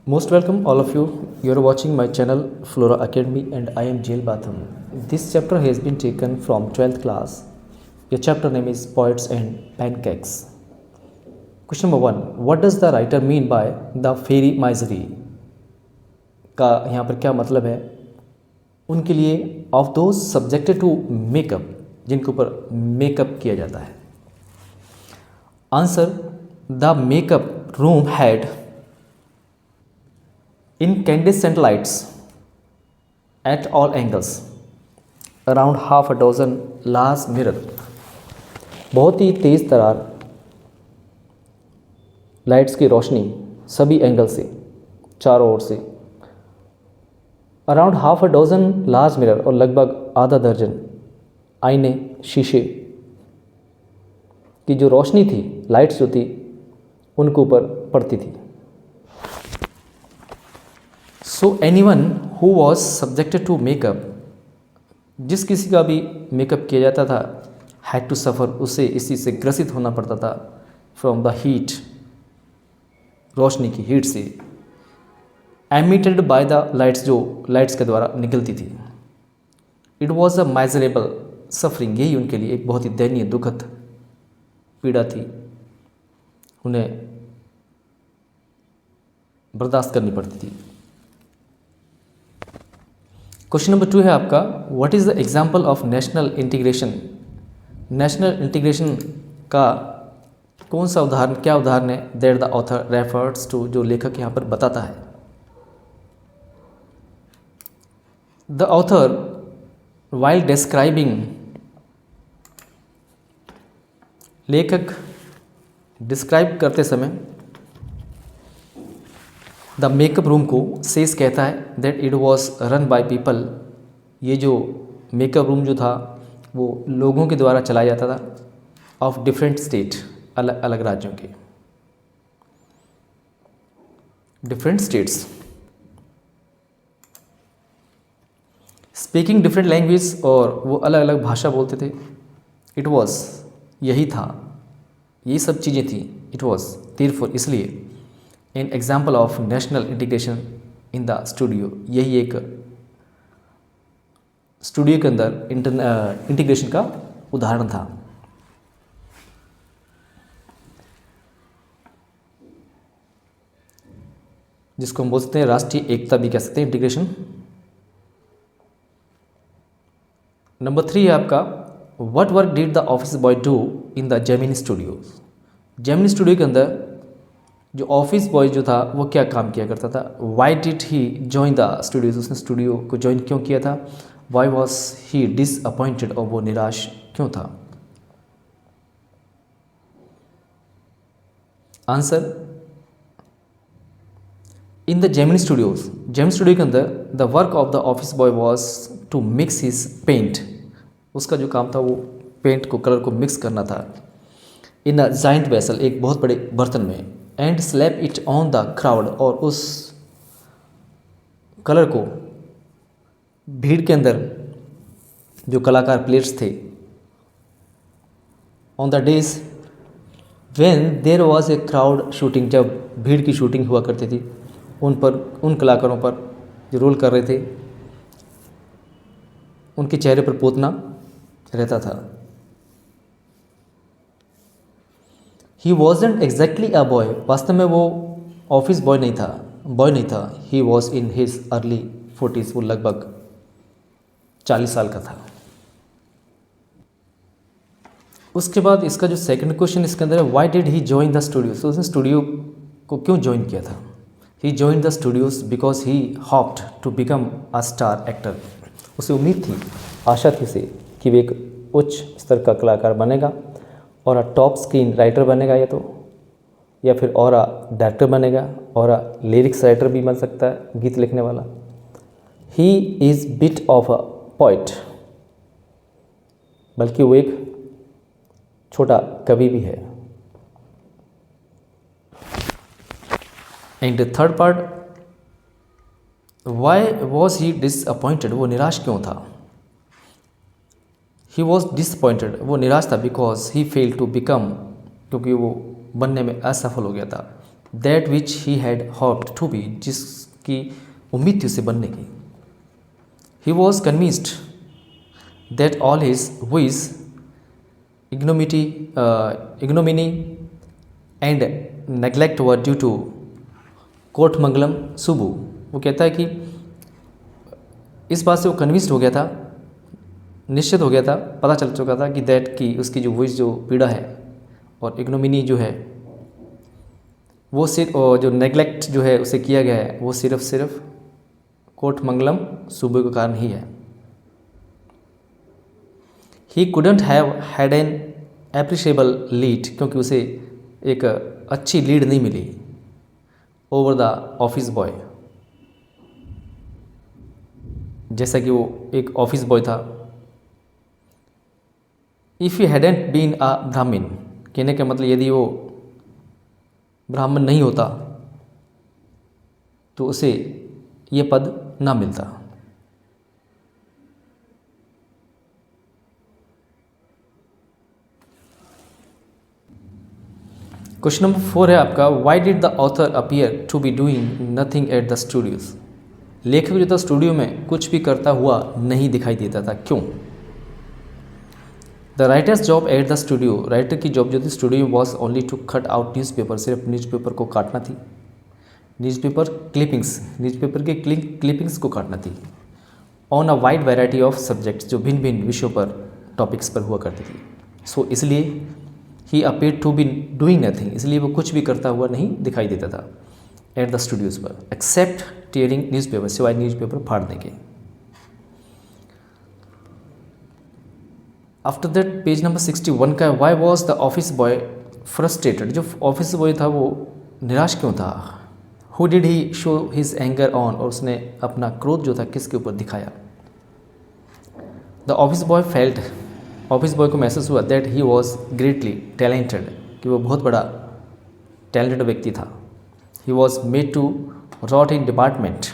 Most welcome all of you. You are watching my channel Flora Academy and I am Jail Batham. This chapter has been taken from 12th class. Your chapter name is Poets and Pancakes. Question number 1. What does the writer mean by the fairy misery? का यहाँ पर क्या मतलब है? उनके लिए of those subjected to makeup, जिनके ऊपर मेकअप किया जाता है. Answer. The makeup room had incandescent lights at all angles, around half a dozen large mirror. बहुत ही तेज़ तरार लाइट्स की रोशनी सभी एंगल से, चारों ओर से. Around half a dozen large mirror, और लगभग आधा दर्जन आईने, शीशे की जो रोशनी थी, लाइट्स जो थी, उनके ऊपर पड़ती थी. So anyone who was subjected to makeup, जिस किसी का भी मेकअप किया जाता था, हैड टू सफ़र, उसे इस चीज़ से ग्रसित होना पड़ता था. फ्रॉम द हीट, रोशनी की हीट से. एमिटेड बाय द लाइट्स, जो लाइट्स के द्वारा निकलती थी. It was a miserable suffering, यही उनके लिए एक बहुत ही दयनीय दुखद पीड़ा थी, उन्हें बर्दाश्त करनी पड़ती थी. क्वेश्चन नंबर 2 है आपका, what is the example of national integration? National integration का कौन सा उदाहरण, क्या उदाहरण है that the author refers to, जो लेखक यहाँ पर बताता है. द ऑथर वाइल डिस्क्राइबिंग, लेखक डिस्क्राइब करते समय द मेकअप रूम को सेस कहता है that it was run by people, ये जो मेकअप रूम जो था वो लोगों के द्वारा चलाया जाता था, ऑफ डिफरेंट स्टेट, अलग अलग राज्यों के, different states, speaking different language, और वो अलग अलग भाषा बोलते थे. इट वॉज, यही था, ये सब चीज़ें थी. इट वॉज, देयरफॉर, इसलिए. An example of national integration in the studio, यही एक स्टूडियो के अंदर इंटीग्रेशन का उदाहरण था. जिसको हम बोल सकते हैं राष्ट्रीय एकता भी कह सकते हैं, इंटीग्रेशन. नंबर 3 है आपका, what work did the office boy do in the Gemini studio? Gemini Studio के अंदर जो ऑफिस बॉय जो था वो क्या काम किया करता था. Why did he join the studios, उसने स्टूडियो को ज्वाइन क्यों किया था. वाई वॉज ही डिसअपॉइंटेड, और वो निराश क्यों था. Answer, in the Gemini studios, Gemini Studio के अंदर the work of the office boy was to mix his paint, उसका जो काम था वो पेंट को, कलर को मिक्स करना था. इन अ जाइंट वेसल, एक बहुत बड़े बर्तन में. And slap it on the crowd, और उस कलर को भीड़ के अंदर जो कलाकार प्लेयर्स थे, on the days when there was a crowd shooting, जब भीड़ की शूटिंग हुआ करती थी, उन पर, उन कलाकारों पर जो रोल कर रहे थे, उनके चेहरे पर पोतना रहता था. He wasn't exactly a boy, वास्तव में वो ऑफिस बॉय नहीं था. He was in his early 40s, वो लगभग 40 साल का था. उसके बाद इसका जो सेकंड क्वेश्चन इसके अंदर है, why did he join the studio? तो उसने स्टूडियो को क्यों ज्वाइन किया था. He join the studios because he hoped to become a star actor, उसे उम्मीद थी, आशा थी उसे कि वे एक उच्च स्तर का कलाकार बनेगा, और टॉप स्क्रीन राइटर बनेगा, या फिर और डायरेक्टर बनेगा, और लिरिक्स राइटर भी बन सकता है, गीत लिखने वाला. He is bit of a poet, बल्कि वो एक छोटा कवि भी है. And third part, why was he disappointed, वो निराश क्यों था. ही वॉज डिसअपॉइंटेड, वो निराश था, because he fail to become, क्योंकि वो बनने में असफल हो गया था. That which he had hoped to be, जिसकी उम्मीद थी उसे बनने की। He was convinced that all his wish ignominy and neglect were due to Kotamangalam Subbu. वो कहता है कि इस बात से वो कन्विंस्ड हो गया था, निश्चित हो गया था, पता चल चुका था कि दैट की उसकी जो विश, जो पीड़ा है और इग्नोमिनी जो है वो सिर्फ, जो नेग्लेक्ट जो है उसे किया गया है, वो सिर्फ कोटमंगलम सुबु के कारण ही है। He couldn't have had an appreciable lead, क्योंकि उसे एक अच्छी लीड नहीं मिली ओवर द ऑफिस बॉय, जैसा कि वो एक ऑफिस बॉय था। If you hadn't been a Brahmin, कहने का मतलब यदि वो ब्राह्मण नहीं होता तो उसे ये पद ना मिलता। क्वेश्चन नंबर 4 है आपका, why did the author appear to be doing nothing at the studios. लेखक जो था स्टूडियो में कुछ भी करता हुआ नहीं दिखाई देता था, क्यों? The writer's job at the studio, writer की जॉब जो थी studio was only to cut out newspaper, सिर्फ न्यूज़पेपर को काटना थी, न्यूज़पेपर क्लिपिंग्स, न्यूज़पेपर के क्लिपिंग्स को काटना थी। On a wide variety of subjects, जो भिन्न भिन्न विषयों पर, टॉपिक्स पर हुआ करती थी। सो इसलिए he appeared to be doing nothing, इसलिए वो कुछ भी करता हुआ नहीं दिखाई देता था एट द स्टूडियोज़ पर, एक्सेप्ट टीयरिंग न्यूज़पेपर, सिवाय न्यूज़पेपर फाड़ने के। आफ्टर दैट पेज नंबर 61 का, Y was the office boy frustrated, जो ऑफिस बॉय था वो निराश क्यों था। Who did he show his anger on, और उसने अपना क्रोध जो था किसके ऊपर दिखाया। The office boy felt, office boy को महसूस हुआ that he was greatly talented, कि वो बहुत बड़ा टैलेंटेड व्यक्ति था। He was made to rot in department,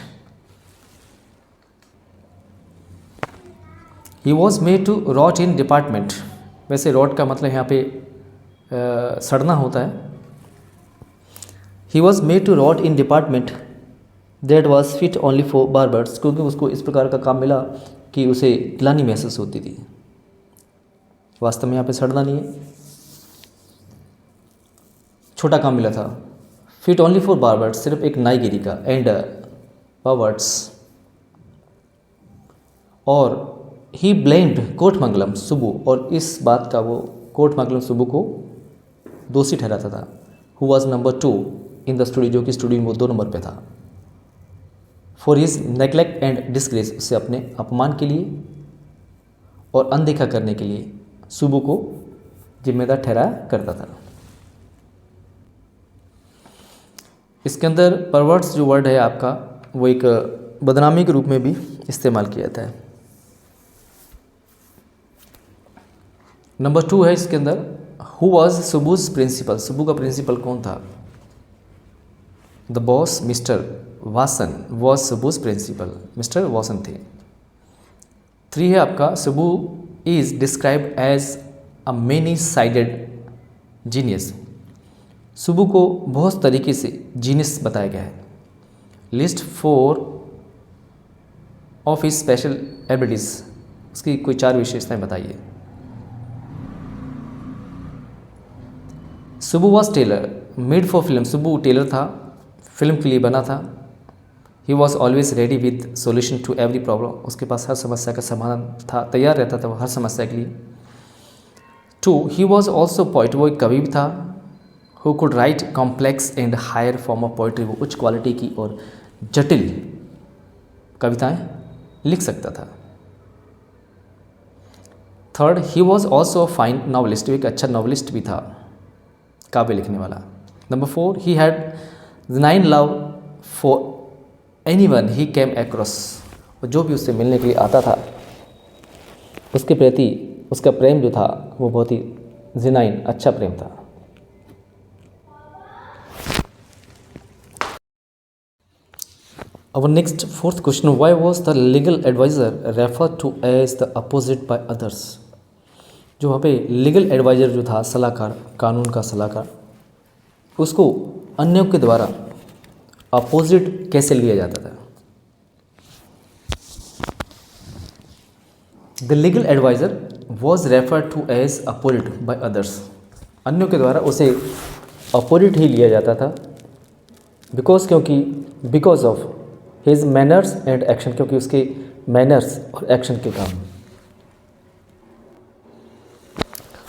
he was made to rot in department, वैसे रॉट का मतलब यहाँ पे सड़ना होता है। He was made to rot in department that was fit only for barbers, क्योंकि उसको इस प्रकार का काम मिला कि उसे ग्लानि महसूस होती थी। वास्तव में यहाँ पे सड़ना नहीं है, छोटा काम मिला था। फिट ओनली फॉर बार्बर्स, सिर्फ एक नाईगिरी का, एंड बार्बर्स, और ही ब्लेम्ड कोटमंगलम सुबु, और इस बात का वो कोटमंगलम सुबु को दोषी ठहराता था। Who was number 2 in the studio, जो कि स्टूडियो में वो 2 नंबर पे था। For his neglect and disgrace, उससे अपने अपमान के लिए और अनदेखा करने के लिए सुबु को जिम्मेदार ठहराया करता था। इसके अंदर परवर्ट्स जो वर्ड है आपका, वो एक बदनामी के रूप में भी इस्तेमाल किया जाता है। नंबर 2 है इसके अंदर, who was Subbu's principal, Subbu का प्रिंसिपल कौन था। The boss mister Vasan was Subbu's principal, mister Vasan थे। 3 है आपका, Subbu is described as a many sided genius, Subbu को बहुत तरीके से जीनियस बताया गया है। List 4 of his special abilities, उसकी कोई 4 विशेषताएं बताइए। Subbu was tailor made for film, Subbu tailor था, फिल्म के लिए बना था। He was always ready with solution to every problem, उसके पास हर समस्या का समाधान था, तैयार रहता था वो हर समस्या के लिए। 2 ही वॉज ऑल्सो पोइट, वो एक कवि भी था। Who could write complex and higher form of poetry, वो उच्च क्वालिटी की और जटिल कविताएं लिख सकता था। 3 he was also fine novelist, एक अच्छा नॉवलिस्ट भी था, काव्य लिखने वाला। Number 4 he had genuine love for anyone he came across, और जो भी उससे मिलने के लिए आता था उसके प्रति उसका प्रेम जो था वो बहुत ही जेन्युइन अच्छा प्रेम था। Our next 4th question, why was the legal advisor referred to as the opposite by others? जो वहाँ पे लीगल एडवाइज़र जो था, सलाहकार, कानून का सलाहकार, उसको अन्यों के द्वारा अपोजिट कैसे लिया जाता था। The legal adviser was referred to as opposite by others. अन्यों के द्वारा उसे अपोजिट ही लिया जाता था because of his manners and action, क्योंकि उसके मैनर्स और एक्शन के काम,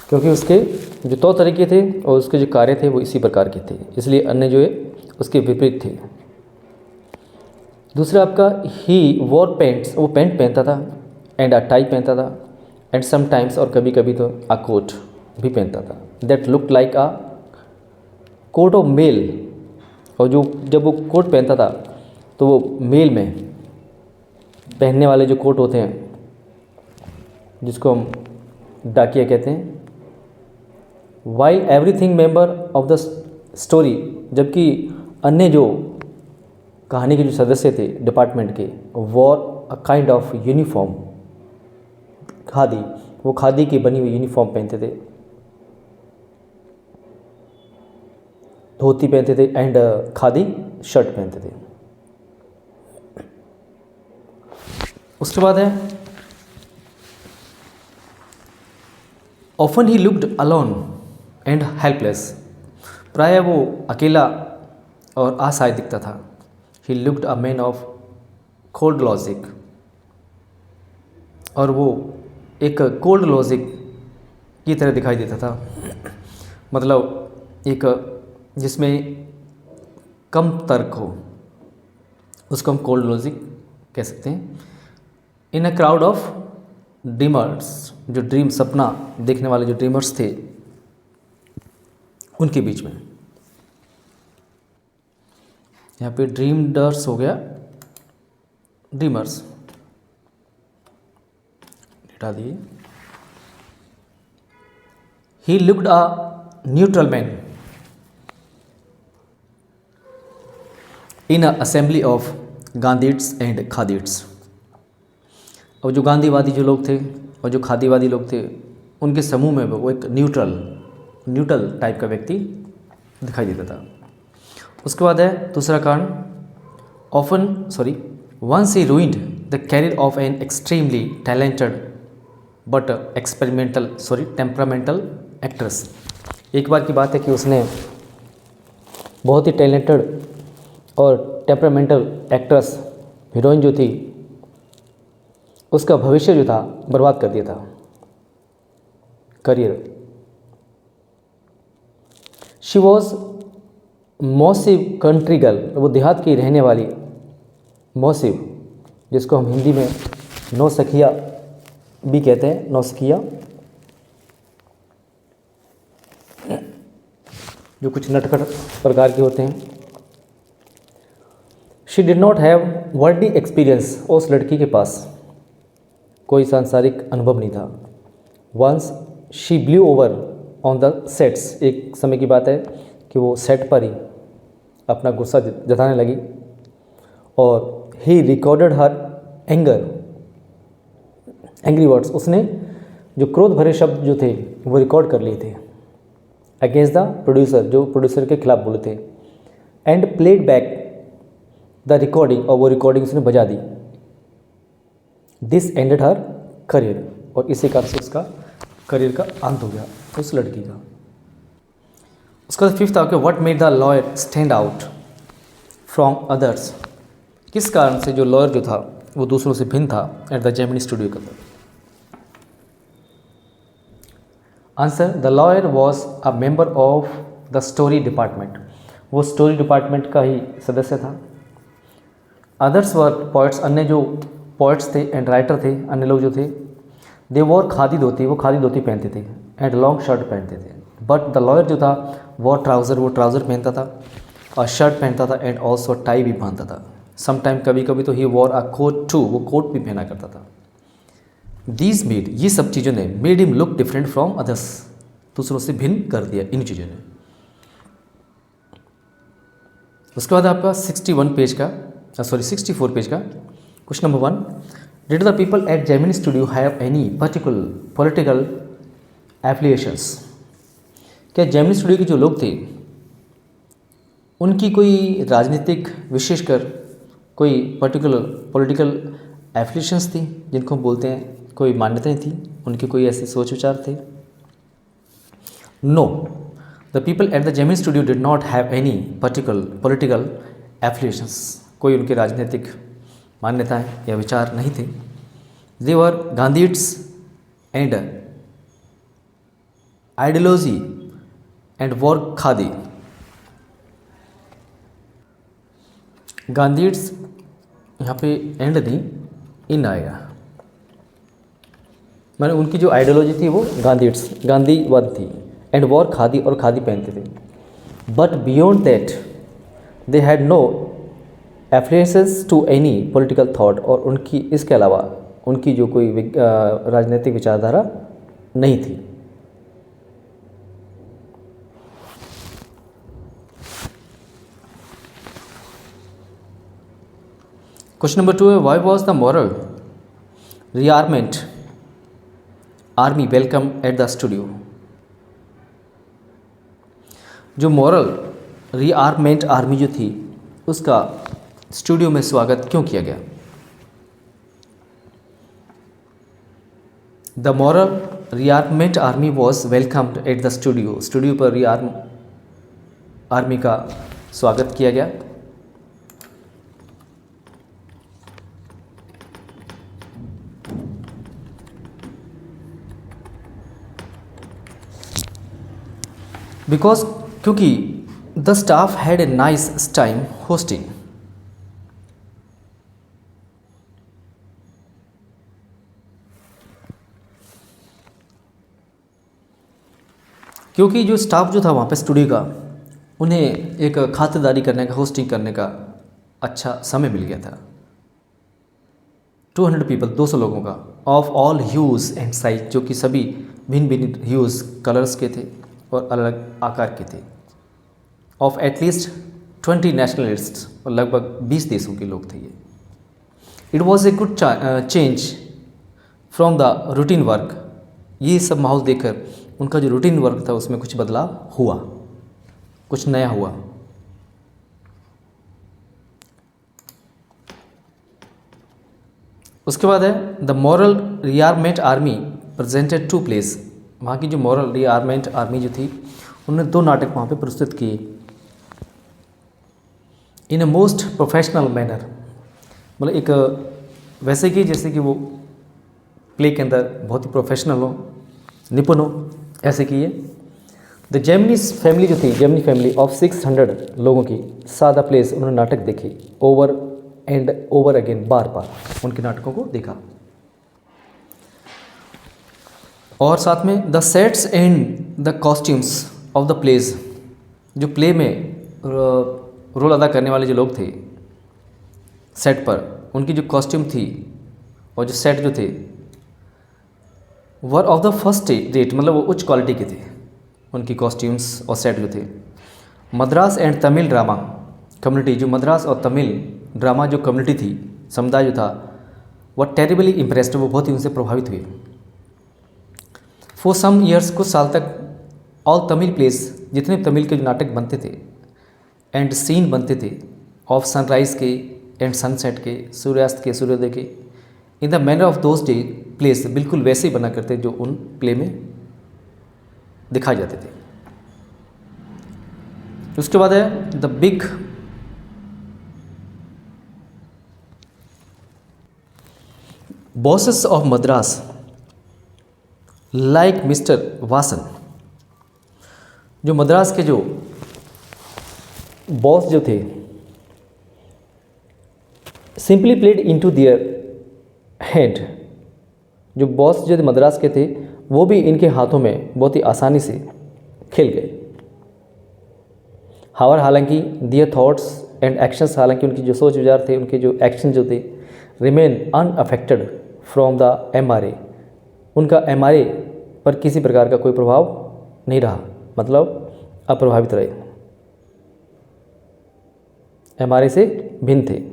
क्योंकि उसके जो तौर तरीके थे और उसके जो कार्य थे वो इसी प्रकार के थे, इसलिए अन्य जो है उसके विपरीत थे। दूसरा आपका ही वॉर पेंट्स, वो पेंट पहनता था, एंड अ टाई पहनता था, एंड समटाइम्स और कभी कभी तो अ कोट भी पहनता था, that looked like a coat of mail. और जब वो कोट पहनता था तो वो मेल में पहनने वाले जो कोट होते हैं जिसको हम डाकिया कहते हैं। While everything member of the story, जबकि अन्य जो कहानी के जो सदस्य थे डिपार्टमेंट के, war a kind of uniform, khadi, वो खादी की बनी हुई यूनिफॉर्म पहनते थे, धोती पहनते थे एंड खादी शर्ट पहनते थे। उसके बाद है often he looked alone and helpless, प्राय वो अकेला और असहाय दिखता था। ही looked a man of cold logic, और वो एक कोल्ड लॉजिक की तरह दिखाई देता था, मतलब एक जिसमें कम तर्क हो, उसको हम कोल्ड लॉजिक कह सकते हैं। इन अ क्राउड ऑफ ड्रीमर्स, जो ड्रीम सपना देखने वाले जो ड्रीमर्स थे उनके बीच में, यहाँ पे ड्रीमर्स हो गया, ड्रीमर्स हटा दिए। He looked a neutral man in a assembly of Gandhiites and Khadiites. और जो गांधीवादी जो लोग थे और जो खादीवादी लोग थे उनके समूह में वो एक न्यूट्रल टाइप का व्यक्ति दिखाई देता था। उसके बाद है दूसरा कारण, once he ruined the career of an extremely talented but temperamental actress. एक बार की बात है कि उसने बहुत ही टैलेंटेड और टेम्परामेंटल एक्ट्रेस हीरोइन जो थी उसका भविष्य जो था बर्बाद कर दिया था, career. She was massive country girl, वो देहात की रहने वाली मौसिव, जिसको हम हिंदी में नौसखिया भी कहते हैं, नौसखिया, जो कुछ नटखट प्रकार के होते हैं। She did not have worldly experience, उस लड़की के पास कोई सांसारिक अनुभव नहीं था। Once she blew over on the sets, एक समय की बात है कि वो सेट पर ही अपना गुस्सा जताने लगी, और ही रिकॉर्डेड हर एंग्री वर्ड्स, उसने जो क्रोध भरे शब्द जो थे वो रिकॉर्ड कर लिए थे अगेंस्ट द प्रोड्यूसर, जो प्रोड्यूसर के खिलाफ बोले थे, and played back the recording, और वो रिकॉर्डिंग उसने बजा दी। दिस एंडेड हर करियर, और इसी कारण से उसका करियर का अंत हो गया उस लड़की का। उसका फिफ्थ आके what made the lawyer stand out from others, किस कारण से जो लॉयर जो था वो दूसरों से भिन्न था एट द जेमिनी स्टूडियो के अंदर। Answer, the lawyer was a member of the story department, वो स्टोरी डिपार्टमेंट का ही सदस्य था। अदर्स वर पोइट्स, अन्य जो पोइट्स थे एंड राइटर थे, अन्य लोग जो थे, दे वॉर खादी धोती, वो खादी धोती पहनते थे एंड लॉन्ग शर्ट पहनते थे। बट द लॉयर जो था वो ट्राउज़र पहनता था और शर्ट पहनता था एंड ऑल्सो टाई भी पहनता था। समटाइम कभी कभी तो ही वॉर अ कोट टू, वो कोट भी पहना करता था। दीज मेड, ये सब चीज़ों ने made him look different from others, दूसरों से भिन्न कर दिया इन चीज़ों ने। उसके बाद आपका 64 पेज का question number 1, did the people at Gemini studio have any particular political affiliations, क्या जेमिनी स्टूडियो के जो लोग थे उनकी कोई राजनीतिक विशेषकर कोई पर्टिकुलर पॉलिटिकल एफिलिएशंस थी, जिनको हम बोलते हैं कोई मान्यताएं थी, उनके कोई ऐसे सोच विचार थे? No, the people at the Gemini studio did not have any particular political affiliations. कोई उनके राजनीतिक मान्यताएं या विचार नहीं थे। They were Gandhiites and ideology and wore khadi. Gandhiites यहाँ पे एंड नहीं, इन आएगा, मैंने उनकी जो आइडियोलॉजी थी वो गांधीइट्स गांधीवाद थी, एंड वॉर खादी, और खादी पहनते थे। But beyond that they had no affiliations to any political thought, और उनकी इसके अलावा उनकी जो कोई राजनीतिक विचारधारा नहीं थी। क्वेश्चन नंबर 2 है, why was the moral rearmament army welcome at the studio. जो मॉरल रीआर्मेंट आर्मी जो थी उसका स्टूडियो में स्वागत क्यों किया गया? The moral rearmament army was welcomed at the studio. Studio पर रीआर्म आर्मी का स्वागत किया गया। बिकॉज क्योंकि the staff had a nice time hosting. क्योंकि जो स्टाफ जो था वहाँ पे स्टूडियो का, उन्हें एक खातिरदारी करने का, होस्टिंग करने का अच्छा समय मिल गया था। 200 पीपल, 200 लोगों का, of all hues and size, जो कि सभी भिन्न भिन्न ह्यूज़ कलर्स के थे और अलग अलग आकार के थे। ऑफ एटलीस्ट 20 नेशनलिस्ट्स, और लगभग 20 देशों के लोग थे ये। It was a good change from the routine work. ये सब माहौल देखकर उनका जो रूटीन वर्क था उसमें कुछ बदलाव हुआ, कुछ नया हुआ। उसके बाद है the moral rearmament army presented 2 plays. वहाँ की जो मॉरल रीआर्मेंट आर्मी जो थी उन्होंने 2 नाटक वहाँ पे प्रस्तुत किए। इन ए मोस्ट प्रोफेशनल मैनर, मतलब एक वैसे कि जैसे कि वो प्ले के अंदर बहुत ही प्रोफेशनल हो, निपुण हो, ऐसे किए। द जेमिनीज फैमिली जो थी, जेमिनी फैमिली ऑफ 600 लोगों की, सादा प्लेस, उन्होंने नाटक देखे ओवर एंड ओवर अगेन, बार बार उनके नाटकों को देखा। और साथ में the sets and the costumes of the plays, जो प्ले में रोल अदा करने वाले जो लोग थे सेट पर, उनकी जो कॉस्ट्यूम थी और जो सेट जो थे वर ऑफ द फर्स्ट रेट, मतलब वो उच्च क्वालिटी के थे उनकी कॉस्ट्यूम्स और सेट जो थे। Madras and Tamil drama community, जो मद्रास और तमिल ड्रामा जो कम्युनिटी थी, समुदाय जो था, वह टेरिबली इम्प्रेस्ड, वो बहुत ही उनसे प्रभावित हुए। फॉर सम ईयर्स, कुछ साल तक, ऑल तमिल प्लेस, जितने तमिल के जो नाटक बनते थे एंड सीन बनते थे, ऑफ सनराइज़ के एंड सनसेट के, सूर्यास्त के, सूर्योदय के, in the manner of those day place, बिल्कुल वैसे ही बना करते जो उन प्ले में दिखाए जाते थे। उसके बाद है the big bosses of Madras like Mister Vasan. जो मद्रास के जो बॉस जो थे, simply played into their hand, जो बॉस जो मद्रास के थे वो भी इनके हाथों में बहुत ही आसानी से खेल गए। हालांकि दियर थॉट्स एंड एक्शंस, हालांकि उनकी जो सोच विचार थे, उनके जो एक्शन जो थे, remain unaffected from the MRA, उनका MRA पर किसी प्रकार का कोई प्रभाव नहीं रहा, मतलब अप्रभावित रहे, MRA से भिन्न थे।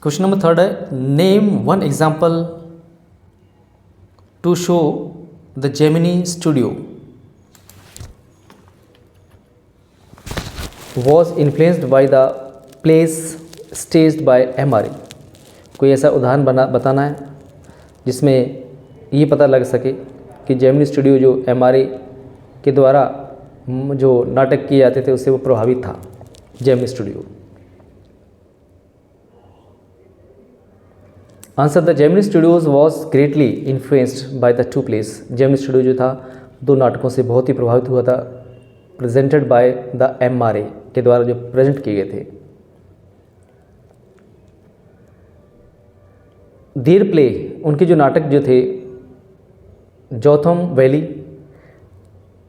क्वेश्चन नंबर थर्ड है, name one example to show the Gemini studio was influenced by the plays staged by MRA। कोई ऐसा उदाहरण बताना है जिसमें ये पता लग सके कि जेमिनी स्टूडियो जो MRA के द्वारा जो नाटक किए जाते थे उससे वो प्रभावित था, Gemini studio. Answer, the Gemini studios was greatly influenced by the two place. Gemini studio जो था दो नाटकों से बहुत ही प्रभावित हुआ था, प्रेजेंटेड बाय द MRA के द्वारा जो प्रेजेंट किए गए थे। देयर प्ले, उनके जो नाटक जो थे, Jotham valley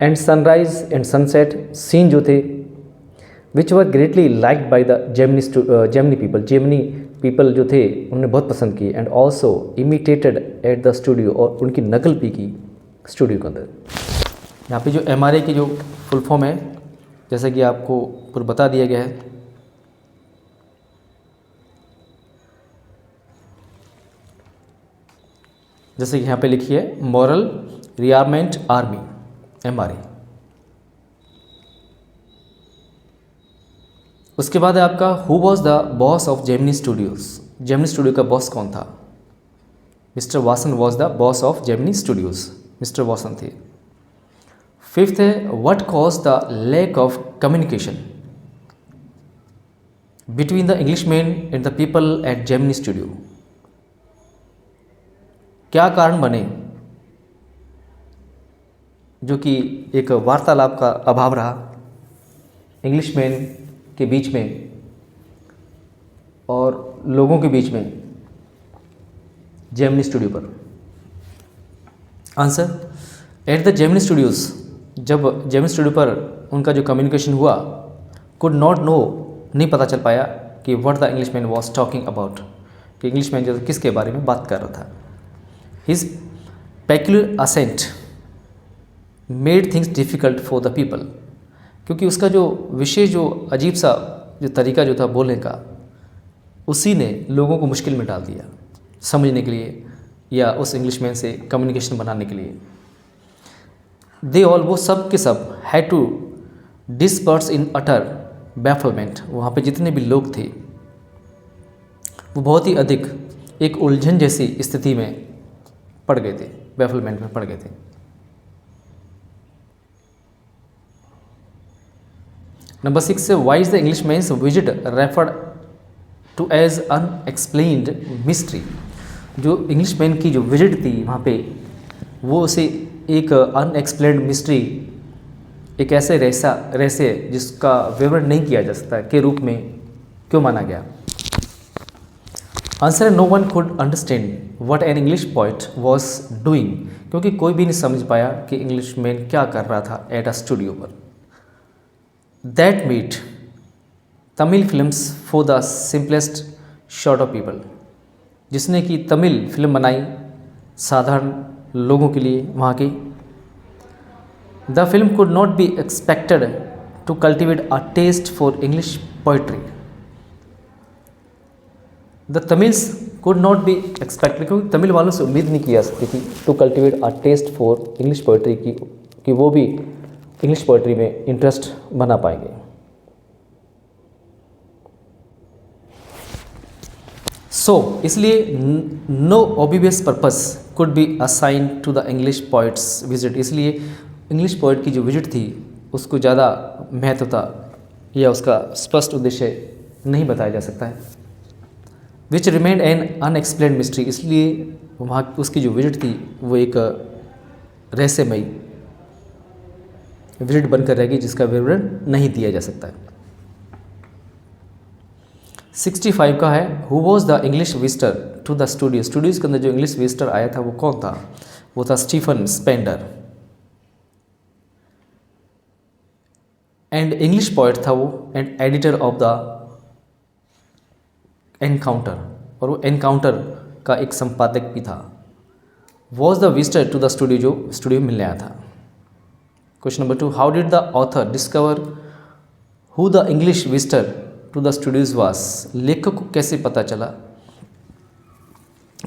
and sunrise and sunset scene जो थे, which were greatly liked by the Gemini people. Gemini people जो थे उन्होंने बहुत पसंद किए, and also imitated at the studio, और उनकी नकल भी की स्टूडियो के अंदर। यहाँ पे जो MRA की जो फुल फॉर्म है, जैसा कि आपको पूरा बता दिया गया है, जैसे कि यहाँ पे लिखी है, मॉरल रिआर्मेंट आर्मी, MRA। उसके बाद है आपका, who was the boss of Gemini studios. Gemini studio का बॉस कौन था? Mister Vasan was the boss of Gemini studios, Mister Vasan थे। फिफ्थ है, what cause the lack of communication between the Englishman and the people at Gemini studio. क्या कारण बने जो कि एक वार्तालाप का अभाव रहा इंग्लिशमैन के बीच में और लोगों के बीच में जेमिनी स्टूडियो पर? Answer, eight the Gemini studios, जब जेमिनी स्टूडियो पर उनका जो कम्युनिकेशन हुआ, कुड नॉट नो, नहीं पता चल पाया कि what the Englishman was talking about, कि इंग्लिशमैन जो किसके बारे में बात कर रहा था। His peculiar accent made things difficult for the people, क्योंकि उसका जो विशेष जो अजीब सा जो तरीका जो था बोलने का, उसी ने लोगों को मुश्किल में डाल दिया समझने के लिए या उस इंग्लिशमैन से कम्युनिकेशन बनाने के लिए। दे ऑल, वो सब के सब, हैड टू डिस्पर्स इन अटर बैफलमेंट, वहाँ पे जितने भी लोग थे वो बहुत ही अधिक एक उलझन जैसी स्थिति में पड़ गए थे, बैफलमेंट में पड़ गए थे। नंबर 6 से, why is the Englishman's visit referred to as unexplained mystery. जो इंग्लिशमैन की जो विजिट थी वहाँ पे, वो उसे एक अनएक्सप्लेन्ड मिस्ट्री, एक ऐसे रहस्य जिसका विवरण नहीं किया जा सकता के रूप में क्यों माना गया? आंसर है, no one could understand what an English poet was doing, क्योंकि कोई भी नहीं समझ पाया कि इंग्लिशमैन क्या कर रहा था एट अ स्टूडियो पर। That made Tamil films for the simplest short of people, जिसने कि तमिल फिल्म बनाई साधारण लोगों के लिए वहाँ की। The film could not be expected to cultivate a taste for English poetry. The Tamils could not be expected, क्योंकि तमिल वालों से उम्मीद नहीं की जा सकती थी to cultivate a taste for English poetry की, कि वो भी इंग्लिश पोइट्री में इंटरेस्ट बना पाएंगे। सो इसलिए no obvious purpose could be assigned to the English poet's visit, इसलिए इंग्लिश पोइट की जो विजिट थी उसको ज़्यादा महत्वता या उसका स्पष्ट उद्देश्य नहीं बताया जा सकता है। विच रिमेंड एन अनएक्सप्लेन्ड मिस्ट्री, इसलिए वहाँ उसकी जो विजिट थी वो एक रहस्यमयी विजिट बनकर रहेगी जिसका विवरण नहीं दिया जा सकता है। 65 का है, who was the English visitor to the studio. Studios के अंदर जो इंग्लिश विजिटर आया था वो कौन था? वो था Stephen Spender, and English poet था वो, and editor of the Encounter, और वो एनकाउंटर का एक संपादक भी था। Was the visitor to the studio, जो स्टूडियो मिलने आया था। Question number 2, how did the author discover who the English visitor to the studios was. लेखक को कैसे पता चला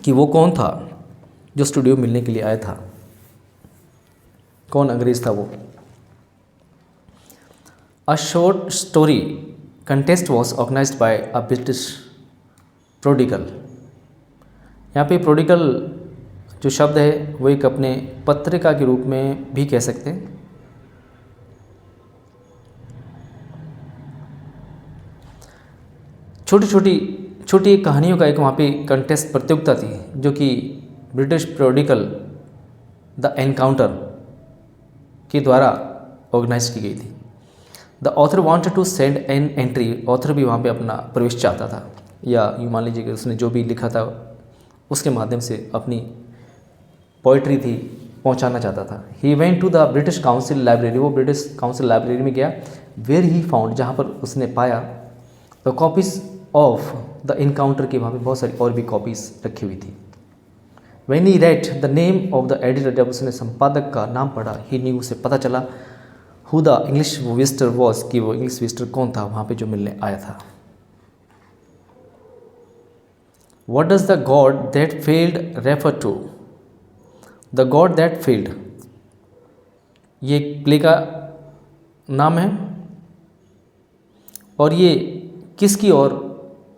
कि वो कौन था जो स्टूडियो मिलने के लिए आया था, कौन अंग्रेज था वो। A short story contest was organised by a British prodigal. यहाँ पे प्रोडिगल जो शब्द है वो एक अपने पत्रिका के रूप में भी कह सकते हैं। छोटी कहानियों का एक वहाँ पे कंटेस्ट प्रतियोगिता थी जो कि ब्रिटिश प्रोडिगल द एनकाउंटर के द्वारा ऑर्गेनाइज की गई थी। The author wanted to send an entry, author भी वहाँ पे अपना प्रवेश चाहता था, या यूँ मान लीजिए कि उसने जो भी लिखा था उसके माध्यम से अपनी पोइट्री थी पहुँचाना चाहता था। He went to the British Council library, वो ब्रिटिश काउंसिल लाइब्रेरी में गया। वेयर ही फाउंड, जहाँ पर उसने पाया the copies of the Encounter की, वहाँ पे बहुत सारी और भी कॉपीज़ रखी हुई थी। When he read the name of the editor, जब उसने संपादक का नाम पढ़ा, ही न्यू, उसे पता चला who the English visitor was, कि वो इंग्लिश विजिटर कौन था वहाँ पे जो मिलने आया था। What does the God that failed refer to, the God that failed, ये प्ले का नाम है और ये किसकी ओर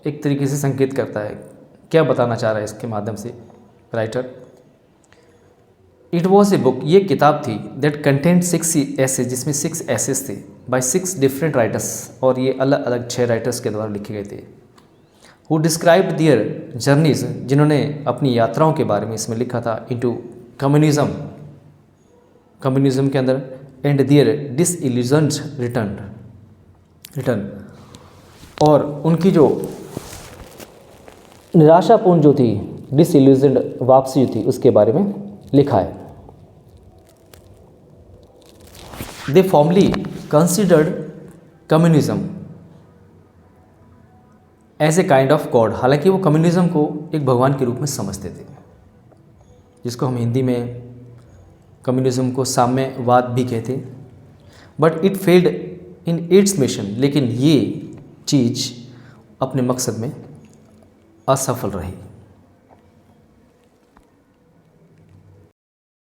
एक तरीके से संकेत करता है, क्या बताना चाह रहा है इसके माध्यम से writer. It was a book, ये किताब थी, दैट कंटेंट 6 एसेज, जिसमें 6 एसेज थे बाय 6 डिफरेंट राइटर्स, और ये अलग अलग 6 राइटर्स के द्वारा लिखे गए थे। हु डिस्क्राइब्ड दियर जर्नीज, जिन्होंने अपनी यात्राओं के बारे में इसमें लिखा था, इनटू कम्युनिज्म, कम्युनिज्म के अंदर, एंड दियर डिसइल्यूजन्ड रिटर्न, और उनकी जो निराशापूर्ण जो थी, डिसइल्यूजन्ड वापसी जो थी, उसके बारे में लिखा है। They formally considered communism as a kind of god, हालांकि वो कम्युनिज्म को एक भगवान के रूप में समझते थे, जिसको हम हिंदी में कम्युनिज्म को साम्यवाद भी कहते। But it failed in its mission, लेकिन ये चीज़ अपने मकसद में असफल रही।